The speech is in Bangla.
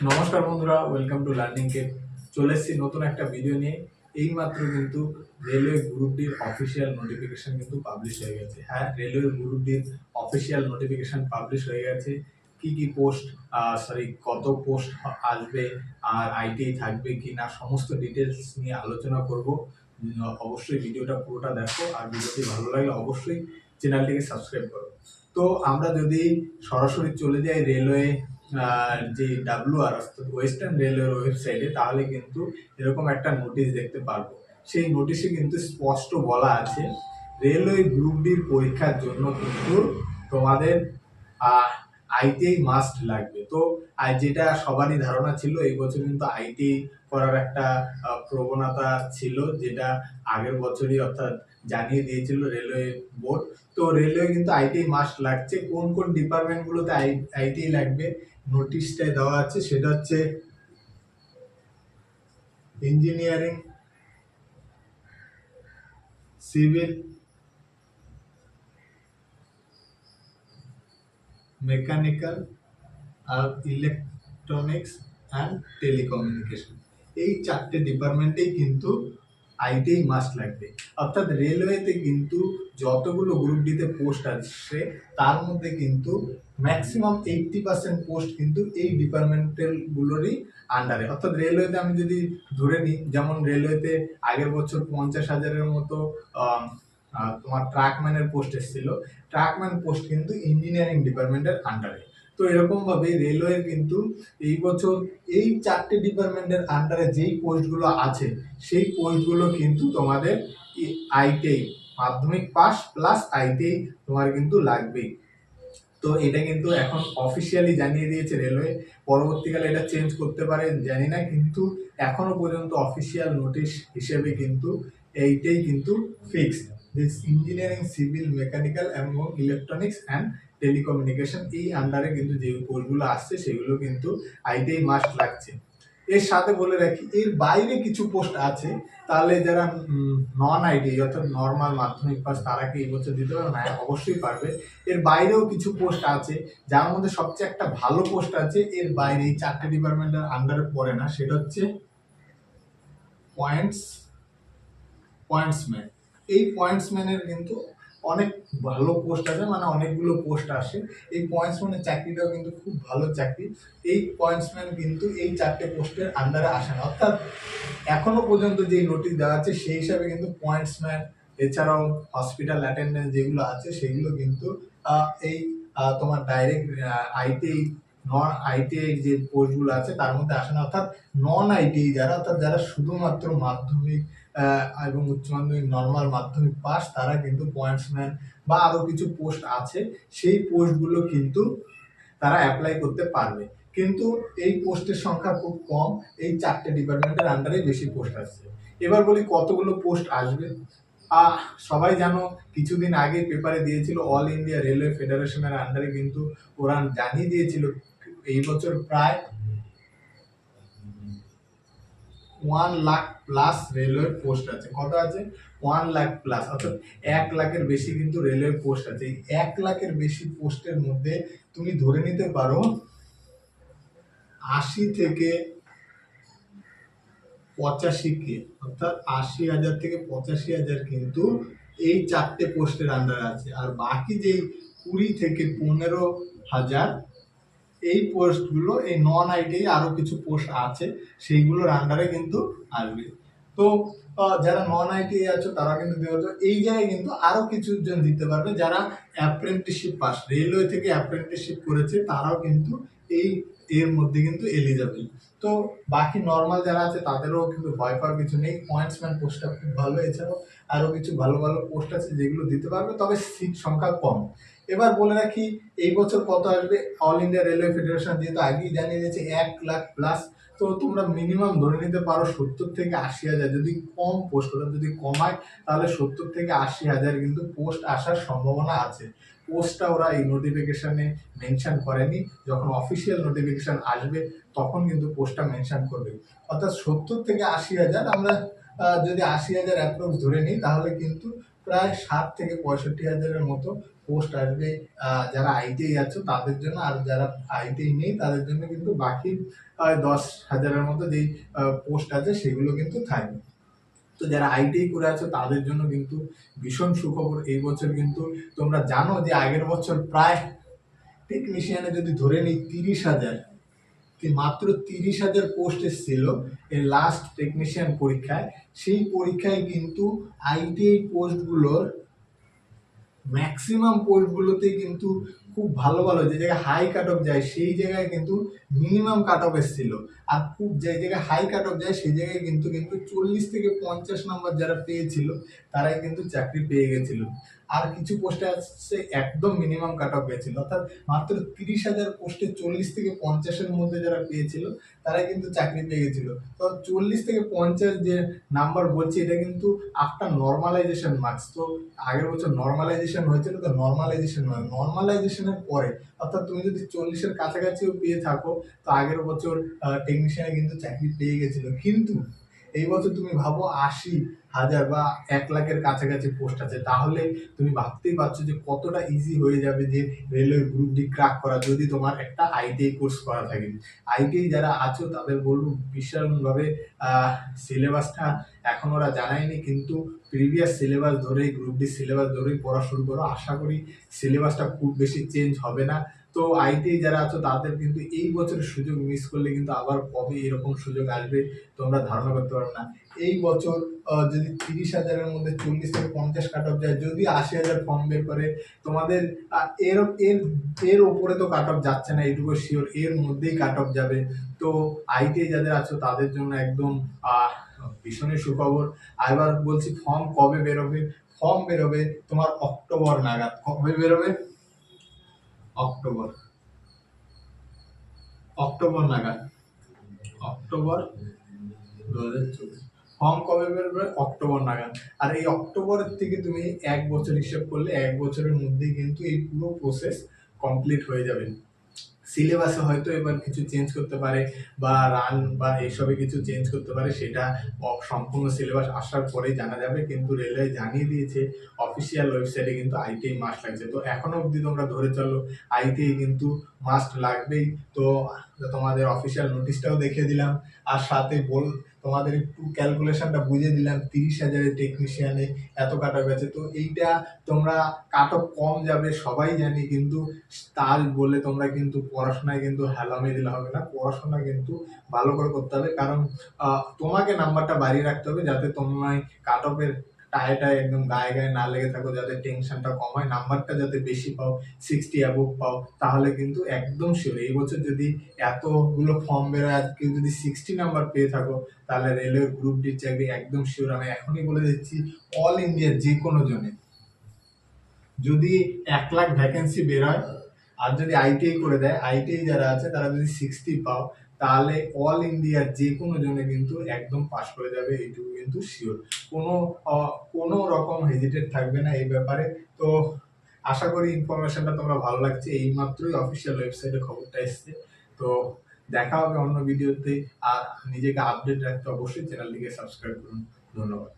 নমস্কার বন্ধুরা, ওয়েলকাম টু লার্নিং কেপ। চলে এসেছি নতুন একটা ভিডিও নিয়ে। এইমাত্র কিন্তু রেলওয়ে গ্রুপ ডির অফিসিয়াল নোটিফিকেশন কিন্তু পাবলিশ হয়ে গেছে। হ্যাঁ, রেলওয়ে গ্রুপ ডির অফিসিয়াল নোটিফিকেশন পাবলিশ হয়ে গেছে। কি কি পোস্ট, কত পোস্ট আসবে, আর আইটিআই থাকবে কি না, সমস্ত ডিটেলস নিয়ে আলোচনা করব। অবশ্যই ভিডিওটা পুরোটা দেখো, আর ভিডিওটি ভালো লাগলে অবশ্যই চ্যানেলটিকে সাবস্ক্রাইব করো। তো আমরা যদি সরাসরি চলে যাই রেলওয়ে যে ডাব্লিউআর অর্থাৎ ওয়েস্টার্ন রেলওয়ের ওয়েবসাইটে, তাহলে কিন্তু এরকম একটা নোটিশ দেখতে পারবো। সেই নোটিশে কিন্তু স্পষ্ট বলা আছে রেলওয়ে গ্রুপ ডির পরীক্ষার জন্য কিন্তু তোমাদের আইটিআই মাস্ট লাগবে। তো যেটা সবারই ধারণা ছিল, এই বছর কিন্তু আইটিআই করার একটা প্রবণতা ছিল, যেটা আগের বছরই অর্থাৎ জানিয়ে দিয়েছিল রেলওয়ে বোর্ড। তো রেলওয়ে কিন্তু আইটিআই মাস্ট লাগছে। কোন কোন ডিপার্টমেন্টগুলোতে আইটিআই লাগবে নোটিশটায় দেওয়া আছে, সেটা হচ্ছে ইঞ্জিনিয়ারিং, সিভিল, মেকানিক্যাল আর ইলেকট্রনিক্স অ্যান্ড টেলিকমিউনিকেশন। এই চারটে ডিপার্টমেন্টেই কিন্তু আইটিআই মাস্ট লাগবে। অর্থাৎ রেলওয়েতে কিন্তু যতগুলো গ্রুপ ডিতে পোস্ট আসছে, তার মধ্যে কিন্তু ম্যাক্সিমাম 80% পোস্ট কিন্তু এই ডিপার্টমেন্টাল গুলোরই আন্ডারে। অর্থাৎ রেলওয়েতে আমি যদি ধরে নিই, যেমন রেলওয়েতে আগের বছর 50,000-এর মতো তোমার ট্রাকম্যানের পোস্ট এসেছিল। ট্রাকম্যান পোস্ট কিন্তু ইঞ্জিনিয়ারিং ডিপার্টমেন্টের আন্ডারে। তো এরকম ভাবে রেলওয়ে কিন্তু এই বছর এই চারটে ডিপার্টমেন্টের আন্ডারে যেই পোস্টগুলো আছে, সেই পোস্টগুলো কিন্তু তোমাদের আইটিআই মাধ্যমিক পাস প্লাস আইটিআই তোমার কিন্তু লাগবেই। তো এটা কিন্তু এখন অফিসিয়ালি জানিয়ে দিয়েছে রেলওয়ে। পরবর্তীকালে এটা চেঞ্জ করতে পারে জানি না, কিন্তু এখনো পর্যন্ত অফিসিয়াল নোটিশ হিসেবে কিন্তু এইটাই কিন্তু ফিক্সড। ইঞ্জিনিয়ারিং, সিভিল, মেকানিক্যাল এবং ইলেকট্রনিক্স অ্যান্ড টেলিকমিউনিকেশন এই আন্ডারে কিন্তু যে কোর্সগুলো আসছে সেগুলো কিন্তু আইটিআই মাস্ট লাগছে। এর সাথে বলে রাখি, এর বাইরে কিছু পোস্ট আছে। তাহলে যারা নন আইটিআই অর্থাৎ নর্মাল মাধ্যমিক পাস, তারা কি এই বছর দিতে পারবে না? অবশ্যই পারবে। এর বাইরেও কিছু পোস্ট আছে, যার মধ্যে সবচেয়ে একটা ভালো পোস্ট আছে এর বাইরে, এই চারটে ডিপার্টমেন্টের আন্ডারে পড়ে না, সেটা হচ্ছে পয়েন্টসম্যান। এই পয়েন্টসম্যানের কিন্তু অনেক ভালো পোস্ট আছে, মানে অনেকগুলো পোস্ট আসে। এই পয়েন্টসম্যানের চাকরিটাও কিন্তু খুব ভালো চাকরি। এই পয়েন্টসম্যান কিন্তু এই চারটে পোস্টের আন্ডারে আসে না। অর্থাৎ এখনো পর্যন্ত যে নোটিশ দেওয়া আছে সেই হিসাবে কিন্তু পয়েন্টসম্যান, এছাড়াও হসপিটাল অ্যাটেন্ডেন্ট যেগুলো আছে সেগুলো কিন্তু এই তোমার ডাইরেক্ট আইটিআই, নন আইটিআই যে পোস্টগুলো আছে তার মধ্যে আসে না। অর্থাৎ নন আইটিআই যারা, অর্থাৎ যারা শুধুমাত্র মাধ্যমিক এবং উচ্চ মাধ্যমিক নর্মাল মাধ্যমিক পাস, তারা কিন্তু পয়েন্টসম্যান বা আরো কিছু পোস্ট আছে, সেই পোস্টগুলো কিন্তু তারা অ্যাপ্লাই করতে পারবে। কিন্তু এই পোস্টের সংখ্যা খুব কম, এই চারটে ডিপার্টমেন্টের আন্ডারে বেশি পোস্ট আসছে। এবার বলি কতগুলো পোস্ট আসবে। সবাই জানো, কিছুদিন আগে পেপারে দিয়েছিল অল ইন্ডিয়া রেলওয়ে ফেডারেশনের আন্ডারে, কিন্তু ওরা জানিয়ে দিয়েছিল এই বছর প্রায় 1 লাখ প্লাস রেলওয়ে পোস্ট আছে। কত আছে? 1 লাখ প্লাস, অর্থাৎ 1 লাখের বেশি কিন্তু রেলওয়ে পোস্ট আছে। এই 1 লাখের বেশি পোস্টের মধ্যে তুমি ধরে নিতে পারো 80 থেকে 85 কে, অর্থাৎ 80,000 থেকে 85,000 কিন্তু এই চারটে পোস্টের আন্ডারে আছে। আর বাকি যেই 20 থেকে 15,000 এই পোস্টগুলো এই নন আইটিআই আরো কিছু পোস্ট আছে, সেইগুলোর আন্ডারে কিন্তু আসবে। তো যারা নন আইটিআই আছে তারা কিন্তু দিতে পারবে। এই জায়গায় কিন্তু আরো কিছু জন দিতে পারবে যারা অ্যাপ্রেন্টিসশিপ পাস, রেলওয়ে থেকে অ্যাপ্রেন্টিসশিপ করেছে, তারাও কিন্তু এই এর মধ্যে কিন্তু এলিজেবল। তো বাকি নর্মাল যারা আছে তাদেরও কিন্তু ভয় পাওয়ার কিছু নেই। পয়েন্টসম্যান পোস্টটা খুব ভালো, এছাড়াও আরো কিছু ভালো ভালো পোস্ট আছে যেগুলো দিতে পারবে, তবে সিট সংখ্যা কম। এবার বলে রাখি এই বছর কত আসবে। অল ইন্ডিয়া রেলওয়ে ফেডারেশন যেহেতু আগেই জানিয়ে দিয়েছে 1 লাখ প্লাস, তো তোমরা মিনিমাম ধরে নিতে পারো 70 থেকে 80,000। যদি কম পোস্ট, ওরা যদি কমায় তাহলে 70 থেকে 80,000 কিন্তু পোস্ট আসার সম্ভাবনা আছে। পোস্টটা ওরা এই নোটিফিকেশনে মেনশন করেনি, যখন অফিসিয়াল নোটিফিকেশন আসবে তখন কিন্তু পোস্টটা মেনশন করবে। অর্থাৎ 70 থেকে 80,000, আমরা যদি 80,000 অ্যাপ্রক্স ধরে নিই, তাহলে কিন্তু প্রায় 60 থেকে 65,000-এর মতো পোস্ট আসবে যারা আইটিআই আছো তাদের জন্য, আর যারা আইটিআই নেই তাদের জন্য কিন্তু বাকি 10,000-এর মতো যেই পোস্ট আছে সেগুলো কিন্তু থাকবে। তো যারা আইটিআই করে আছো তাদের জন্য কিন্তু ভীষণ সুখবর। এই বছর কিন্তু তোমরা জানো যে আগের বছর প্রায় টেকনিশিয়ানে যদি ধরে নিই 30,000, মাত্র 30,000 পোস্ট এসেছিল এই লাস্ট টেকনিশিয়ান পরীক্ষায়। সেই পরীক্ষায় কিন্তু আইটিআই পোস্টগুলোর ম্যাক্সিমাম পোস্টগুলোতেই কিন্তু খুব ভালো ভালো যে জায়গায় হাই কাট অফ যায় সেই জায়গায় কিন্তু মিনিমাম কাট অফ এসেছিল, আর খুব যে জায়গায় হাই কাট অফ যায় সেই জায়গায় কিন্তু কিন্তু 40 থেকে 50 নাম্বার যারা পেয়েছিল তারাই কিন্তু চাকরি পেয়ে গেছিল। আর কিছু পোস্টে আসছে একদম মিনিমাম কাট অফ গেছিল, অর্থাৎ মাত্র 30,000 পোস্টে 40 থেকে 50-এর মধ্যে যারা পেয়েছিল তারাই কিন্তু চাকরি পেয়ে গেছিল। তো 40 থেকে 50 যে নাম্বার বলছি এটা কিন্তু আফটার নর্মালাইজেশন মার্কস। তো আগের বছর নর্মালাইজেশন হয়েছিল, তো নর্মালাইজেশন নয়, নর্মালাইজেশনের পরে, অর্থাৎ তুমি যদি 40-এর কাছাকাছিও পেয়ে থাকো তো আগের বছর টেকনিশিয়ানে কিন্তু চাকরি পেয়ে গেছিল। কিন্তু এই বছর তুমি ভাবো 80,000 বা 1,00,000-এর কাছাকাছি পোস্ট আছে, তাহলে তুমি ভাবতেই পারছো যে কতটা ইজি হয়ে যাবে যে রেলওয়ে গ্রুপ ডি ক্র্যাক করা যদি তোমার একটা আইটিআই কোর্স করা থাকে। আইটিআই যারা আছো তাদের বলবো ভীষণভাবে সিলেবাসটা এখন ওরা জানায়নি, কিন্তু প্রিভিয়াস সিলেবাস ধরেই গ্রুপ ডি সিলেবাস ধরেই পড়া শুরু করো। আশা করি সিলেবাসটা খুব বেশি চেঞ্জ হবে না। তো আইটিআই যারা আছো তাদের কিন্তু এই বছরের সুযোগ মিস করলে কিন্তু আবার কবে এরকম সুযোগ আসবে তোমরা ধারণা করতে পারো না। এই বছর যদি 30,000-এর মধ্যে 40 থেকে 50 কাট অফ যায়, যদি 80,000 ফর্ম বের করে, তোমাদের এর এর এর ওপরে তো কাট অফ যাচ্ছে না, এইটুকু শিওর, এর মধ্যেই কাট অফ যাবে। তো আইটিআই যাদের আছো তাদের জন্য একদম ভীষণই সুখবর। আর এবার বলছি ফর্ম কবে বেরোবে। ফর্ম বেরোবে তোমার অক্টোবর নাগাদ। কবে বেরোবে? অক্টোবর অক্টোবর নাগাদ, অক্টোবর 2024। ফর্ম কবে বেরোবে? অক্টোবর নাগাদ। আর এই অক্টোবরের থেকে তুমি 1 বছর হিসেব করলে 1 বছরের মধ্যেই কিন্তু এই পুরো প্রসেস কমপ্লিট হয়ে যাবে। সিলেবাসে হয়তো এবার কিছু চেঞ্জ করতে পারে বা রান বা এইসবে কিছু চেঞ্জ করতে পারে, সেটা সম্পূর্ণ সিলেবাস আসার পরেই জানা যাবে। কিন্তু রেলওয়ে জানিয়ে দিয়েছে অফিসিয়াল ওয়েবসাইটে কিন্তু আইটিআই মাস্ট লাগছে। তো এখনো অবধি তোমরা ধরে চলো আইটিআই কিন্তু মাস্ট লাগবেই। তো তোমাদের অফিসিয়াল নোটিশটাও দেখিয়ে দিলাম, আর সাথে তোমাদের একটু ক্যালকুলেশনটা বুঝিয়ে দিলাম। 30,000-এর টেকনিশিয়ানে এত কাট অফ গেছে, তো এইটা তোমরা কাট অফ কম যাবে সবাই জানি, কিন্তু তার বলে তোমরা কিন্তু পড়াশোনায় কিন্তু হেলামি দিলে হবে না। পড়াশোনা কিন্তু ভালো করে করতে হবে, কারণ তোমাকে নাম্বারটা বাড়িয়ে রাখতে হবে যাতে তোমায় কাট অফের টায় একদম গায়ে গায়ে না লেগে থাকো, যাতে টেনশনটা কম হয়, নাম্বারটা যাতে বেশি পাও, 60 অ্যাবোভ পাও, তাহলে কিন্তু একদম শিওর এই বছর যদি এতগুলো ফর্ম বেরোয় আর কেউ যদি 60 নাম্বার পেয়ে থাকো তাহলে রেলওয়ে গ্রুপ ডির চাকরি একদম শিওর। আমি এখনই বলে দিচ্ছি অল ইন্ডিয়ার যে কোনো জনে যদি 1,00,000 ভ্যাকেন্সি বেরোয় আর যদি আইটিআই করে দেয়, আইটিআই যারা আছে তারা যদি 60 পাও তাহলে অল ইন্ডিয়ার যে কোনো জনে কিন্তু একদম পাস করে যাবে, এইটুকু কিন্তু শিওর। কোনো কোনো রকম হেজিটেট থাকবে না এই ব্যাপারে। তো আশা করি ইনফরমেশনটা তোমরা ভালো লাগছে। এই মাত্রই অফিসিয়াল ওয়েবসাইটে খবরটা এসছে। তো দেখা হবে অন্য ভিডিওতে। আর নিজেকে আপডেট রাখতে অবশ্যই চ্যানেলটিকে সাবস্ক্রাইব করুন। ধন্যবাদ।